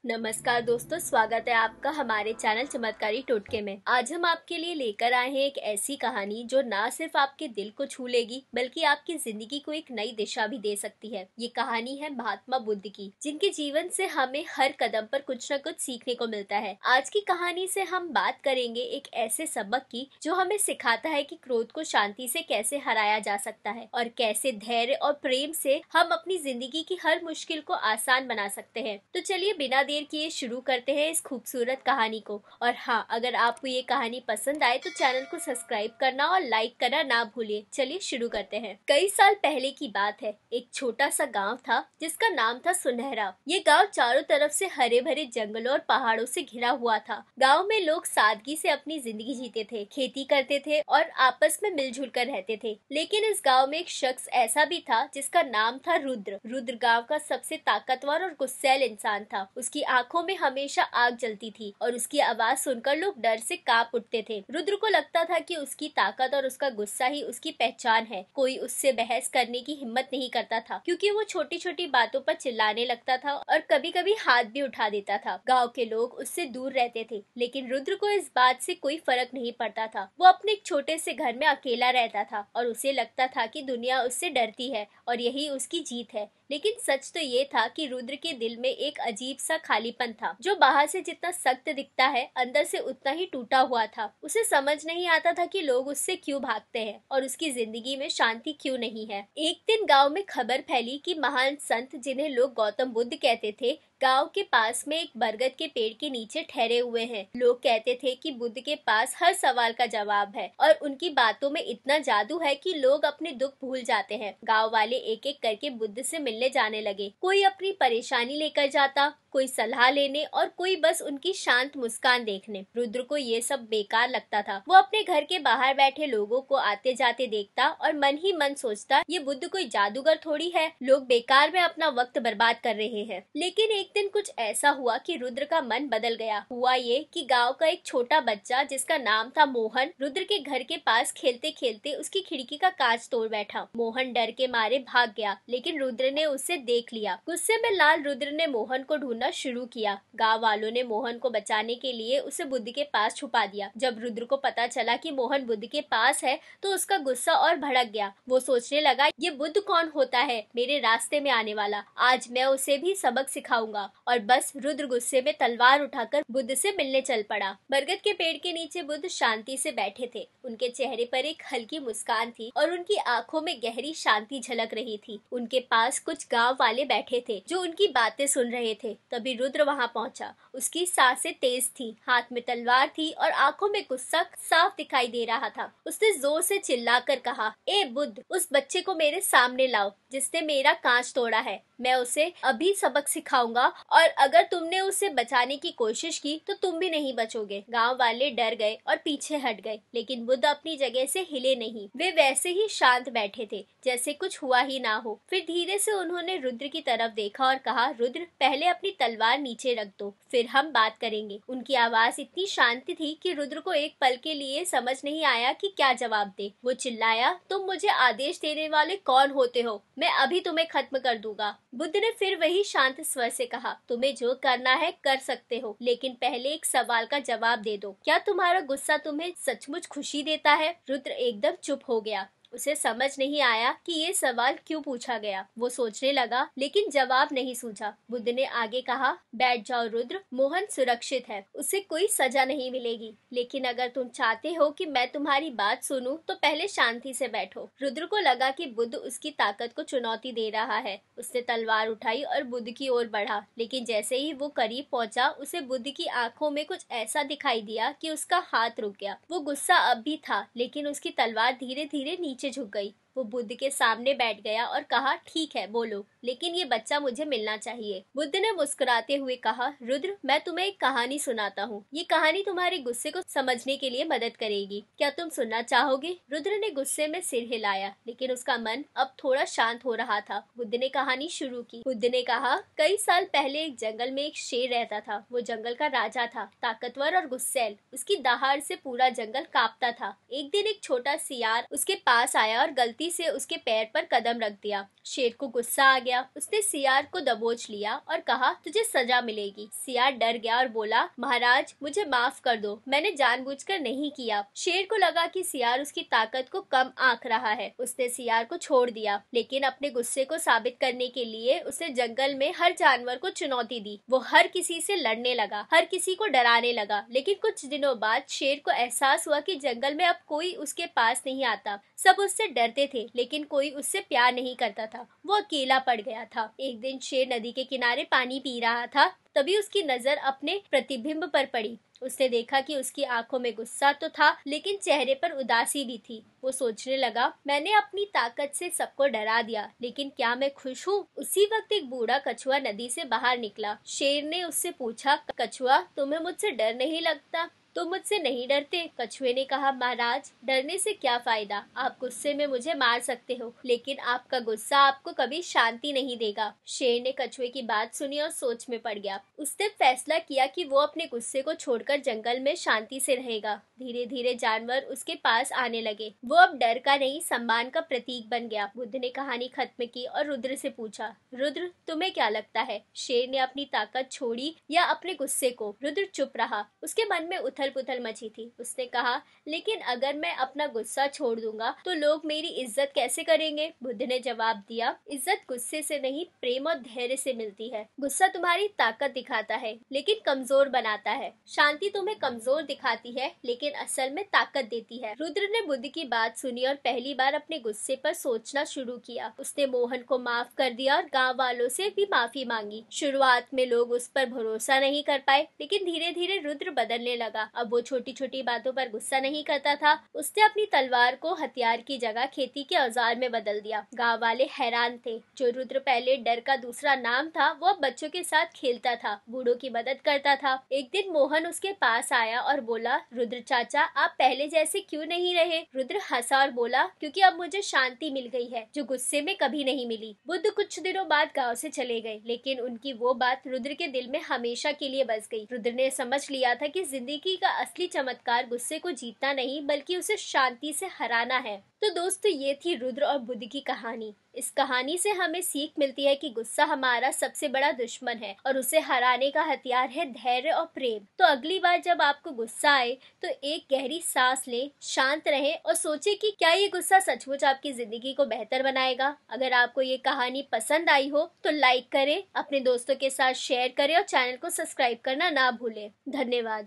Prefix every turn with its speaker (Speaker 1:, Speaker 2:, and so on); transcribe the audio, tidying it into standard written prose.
Speaker 1: नमस्कार दोस्तों, स्वागत है आपका हमारे चैनल चमत्कारी टोटके में। आज हम आपके लिए लेकर आए हैं एक ऐसी कहानी जो ना सिर्फ आपके दिल को छू लेगी बल्कि आपकी जिंदगी को एक नई दिशा भी दे सकती है। ये कहानी है महात्मा बुद्ध की, जिनके जीवन से हमें हर कदम पर कुछ न कुछ सीखने को मिलता है। आज की कहानी से हम बात करेंगे एक ऐसे सबक की जो हमें सिखाता है कि क्रोध को शांति से कैसे हराया जा सकता है और कैसे धैर्य और प्रेम से हम अपनी जिंदगी की हर मुश्किल को आसान बना सकते हैं। तो चलिए बिना देर किए शुरू करते हैं इस खूबसूरत कहानी को। और हाँ, अगर आपको ये कहानी पसंद आए तो चैनल को सब्सक्राइब करना और लाइक करना ना भूलिए। चलिए शुरू करते हैं। कई साल पहले की बात है। एक छोटा सा गांव था जिसका नाम था सुनहरा। ये गांव चारों तरफ से हरे भरे जंगलों और पहाड़ों से घिरा हुआ था। गांव में लोग सादगी से अपनी जिंदगी जीते थे, खेती करते थे और आपस में मिलजुल कर रहते थे। लेकिन इस गाँव में एक शख्स ऐसा भी था जिसका नाम था रुद्र। रुद्र गाँव का सबसे ताकतवर और गुस्सैल इंसान था। उसकी आंखों में हमेशा आग जलती थी और उसकी आवाज सुनकर लोग डर से कांप उठते थे। रुद्र को लगता था कि उसकी ताकत और उसका गुस्सा ही उसकी पहचान है। कोई उससे बहस करने की हिम्मत नहीं करता था क्योंकि वो छोटी छोटी बातों पर चिल्लाने लगता था और कभी कभी हाथ भी उठा देता था। गांव के लोग उससे दूर रहते थे, लेकिन रुद्र को इस बात से कोई फर्क नहीं पड़ता था। वो अपने एक छोटे से घर में अकेला रहता था और उसे लगता था कि दुनिया उससे डरती है और यही उसकी जीत है। लेकिन सच तो ये था कि रुद्र के दिल में एक अजीब सा खालीपन था जो बाहर से जितना सख्त दिखता है अंदर से उतना ही टूटा हुआ था। उसे समझ नहीं आता था कि लोग उससे क्यों भागते हैं और उसकी जिंदगी में शांति क्यों नहीं है। एक दिन गांव में खबर फैली कि महान संत, जिन्हें लोग गौतम बुद्ध कहते थे, गांव के पास में एक बरगद के पेड़ के नीचे ठहरे हुए हैं। लोग कहते थे कि बुद्ध के पास हर सवाल का जवाब है और उनकी बातों में इतना जादू है कि लोग अपने दुख भूल जाते हैं। गांव वाले एक एक करके बुद्ध से मिलने जाने लगे। कोई अपनी परेशानी लेकर जाता, कोई सलाह लेने और कोई बस उनकी शांत मुस्कान देखने। रुद्र को ये सब बेकार लगता था। वो अपने घर के बाहर बैठे लोगों को आते जाते देखता और मन ही मन सोचता, ये बुद्ध कोई जादूगर थोड़ी है, लोग बेकार में अपना वक्त बर्बाद कर रहे हैं। लेकिन एक दिन कुछ ऐसा हुआ कि रुद्र का मन बदल गया। हुआ ये कि गांव का एक छोटा बच्चा जिसका नाम था मोहन, रुद्र के घर के पास खेलते खेलते उसकी खिड़की का कांच तोड़ बैठा। मोहन डर के मारे भाग गया, लेकिन रुद्र ने उसे देख लिया। गुस्से में लाल रुद्र ने मोहन को ढूंढना शुरू किया। गांव वालों ने मोहन को बचाने के लिए उसे बुद्ध के पास छुपा दिया। जब रुद्र को पता चला कि मोहन बुद्ध के पास है तो उसका गुस्सा और भड़क गया। वो सोचने लगा, ये बुद्ध कौन होता है मेरे रास्ते में आने वाला, आज मैं उसे भी सबक सिखाऊंगा। और बस रुद्र गुस्से में तलवार उठाकर बुद्ध से मिलने चल पड़ा। बरगद के पेड़ के नीचे बुद्ध शांति से बैठे थे। उनके चेहरे पर एक हल्की मुस्कान थी और उनकी आंखों में गहरी शांति झलक रही थी। उनके पास कुछ गांव वाले बैठे थे जो उनकी बातें सुन रहे थे। तभी रुद्र वहां पहुंचा। उसकी सांसें तेज थी, हाथ में तलवार थी और आंखों में गुस्सा साफ दिखाई दे रहा था। उसने जोर से चिल्लाकर कहा, ए बुद्ध, उस बच्चे को मेरे सामने लाओ जिसने मेरा कांच तोड़ा है। मैं उसे अभी सबक सिखाऊंगा और अगर तुमने उसे बचाने की कोशिश की तो तुम भी नहीं बचोगे। गांव वाले डर गए और पीछे हट गए, लेकिन बुद्ध अपनी जगह से हिले नहीं। वे वैसे ही शांत बैठे थे जैसे कुछ हुआ ही ना हो। फिर धीरे से उन्होंने रुद्र की तरफ देखा और कहा, रुद्र, पहले अपनी तलवार नीचे रख दो, फिर हम बात करेंगे। उनकी आवाज इतनी शांत थी कि रुद्र को एक पल के लिए समझ नहीं आया कि क्या जवाब दे। वो चिल्लाया, तुम मुझे आदेश देने वाले कौन होते हो? मैं अभी तुम्हें खत्म कर दूंगा। बुद्ध ने फिर वही शांत स्वर से कहा, तुम्हें जो करना है कर सकते हो, लेकिन पहले एक सवाल का जवाब दे दो। क्या तुम्हारा गुस्सा तुम्हें सचमुच खुशी देता है? रुद्र एकदम चुप हो गया। उसे समझ नहीं आया कि ये सवाल क्यों पूछा गया। वो सोचने लगा, लेकिन जवाब नहीं सूझा। बुद्ध ने आगे कहा, बैठ जाओ रुद्र, मोहन सुरक्षित है, उसे कोई सजा नहीं मिलेगी। लेकिन अगर तुम चाहते हो कि मैं तुम्हारी बात सुनूं, तो पहले शांति से बैठो। रुद्र को लगा कि बुद्ध उसकी ताकत को चुनौती दे रहा है। उसने तलवार उठाई और बुद्ध की ओर बढ़ा, लेकिन जैसे ही वो करीब पहुंचा, उसे बुद्ध की आंखों में कुछ ऐसा दिखाई दिया कि उसका हाथ रुक गया। वो गुस्सा अब भी था, लेकिन उसकी तलवार धीरे धीरे नीचे झुक गई। वो बुद्ध के सामने बैठ गया और कहा, ठीक है, बोलो, लेकिन ये बच्चा मुझे मिलना चाहिए। बुद्ध ने मुस्कुराते हुए कहा, रुद्र, मैं तुम्हें एक कहानी सुनाता हूँ। ये कहानी तुम्हारे गुस्से को समझने के लिए मदद करेगी। क्या तुम सुनना चाहोगे? रुद्र ने गुस्से में सिर हिलाया, लेकिन उसका मन अब थोड़ा शांत हो रहा था। बुद्ध ने कहानी शुरू की। बुद्ध ने कहा, कई साल पहले एक जंगल में एक शेर रहता था। वो जंगल का राजा था, ताकतवर और गुस्सैल। उसकी दहाड़ से पूरा जंगल कांपता था। एक दिन एक छोटा सियार उसके पास आया और गलती गलती से उसके पैर पर कदम रख दिया। शेर को गुस्सा आ गया। उसने सियार को दबोच लिया और कहा, तुझे सजा मिलेगी। सियार डर गया और बोला, महाराज मुझे माफ कर दो, मैंने जानबूझकर नहीं किया। शेर को लगा कि सियार उसकी ताकत को कम आंक रहा है। उसने सियार को छोड़ दिया, लेकिन अपने गुस्से को साबित करने के लिए उसने जंगल में हर जानवर को चुनौती दी। वो हर किसी से लड़ने लगा, हर किसी को डराने लगा। लेकिन कुछ दिनों बाद शेर को एहसास हुआ कि जंगल में अब कोई उसके पास नहीं आता। सब उससे डरते थे, लेकिन कोई उससे प्यार नहीं करता था। वो अकेला पड़ गया था। एक दिन शेर नदी के किनारे पानी पी रहा था। तभी उसकी नजर अपने प्रतिबिंब पर पड़ी। उसने देखा कि उसकी आंखों में गुस्सा तो था, लेकिन चेहरे पर उदासी भी थी। वो सोचने लगा, मैंने अपनी ताकत से सबको डरा दिया, लेकिन क्या मैं खुश हूँ? उसी वक्त एक बूढ़ा कछुआ नदी से बाहर निकला। शेर ने उससे पूछा, कछुआ तुम्हें मुझसे डर नहीं लगता? तुम मुझसे नहीं डरते? कछुए ने कहा, महाराज डरने से क्या फायदा? आप गुस्से में मुझे मार सकते हो, लेकिन आपका गुस्सा आपको कभी शांति नहीं देगा। शेर ने कछुए की बात सुनी और सोच में पड़ गया। उसने फैसला किया कि वो अपने गुस्से को छोड़कर जंगल में शांति से रहेगा। धीरे धीरे जानवर उसके पास आने लगे। वो अब डर का नहीं, सम्मान का प्रतीक बन गया। बुद्ध ने कहानी खत्म की और रुद्र से पूछा, रुद्र तुम्हें क्या लगता है, शेर ने अपनी ताकत छोड़ी या अपने गुस्से को? रुद्र चुप रहा। उसके मन में उथल पुथल मची थी। उसने कहा, लेकिन अगर मैं अपना गुस्सा छोड़ दूंगा तो लोग मेरी इज्जत कैसे करेंगे? बुद्ध ने जवाब दिया, इज्जत गुस्से से नहीं, प्रेम और धैर्य से मिलती है। गुस्सा तुम्हारी ताकत दिखाता है, लेकिन कमजोर बनाता है। शांति तुम्हें कमजोर दिखाती है, लेकिन असल में ताकत देती है। रुद्र ने बुद्ध की बात सुनी और पहली बार अपने गुस्से पर सोचना शुरू किया। उसने मोहन को माफ कर दिया और गांव वालों से भी माफी मांगी। शुरुआत में लोग उस पर भरोसा नहीं कर पाए, लेकिन धीरे धीरे रुद्र बदलने लगा। अब वो छोटी छोटी बातों पर गुस्सा नहीं करता था। उसने अपनी तलवार को हथियार की जगह खेती के औजार में बदल दिया। गांव वाले हैरान थे। जो रुद्र पहले डर का दूसरा नाम था, वो अब बच्चों के साथ खेलता था, बूढ़ों की मदद करता था। एक दिन मोहन उसके पास आया और बोला, रुद्र चाचा आप पहले जैसे क्यों नहीं रहे? रुद्र हंसा और बोला, क्योंकि अब मुझे शांति मिल गई है, जो गुस्से में कभी नहीं मिली। बुद्ध कुछ दिनों बाद गाँव से चले गए, लेकिन उनकी वो बात रुद्र के दिल में हमेशा के लिए बस गई। रुद्र ने समझ लिया था कि जिंदगी का असली चमत्कार गुस्से को जीतना नहीं, बल्कि उसे शांति से हराना है। तो दोस्तों, ये थी रुद्र और बुद्ध की कहानी। इस कहानी से हमें सीख मिलती है कि गुस्सा हमारा सबसे बड़ा दुश्मन है और उसे हराने का हथियार है धैर्य और प्रेम। तो अगली बार जब आपको गुस्सा आए तो एक गहरी सांस लें, शांत रहें और सोचें कि क्या ये गुस्सा सचमुच आपकी जिंदगी को बेहतर बनाएगा। अगर आपको ये कहानी पसंद आई हो तो लाइक करें, अपने दोस्तों के साथ शेयर करें और चैनल को सब्सक्राइब करना ना भूलें। धन्यवाद।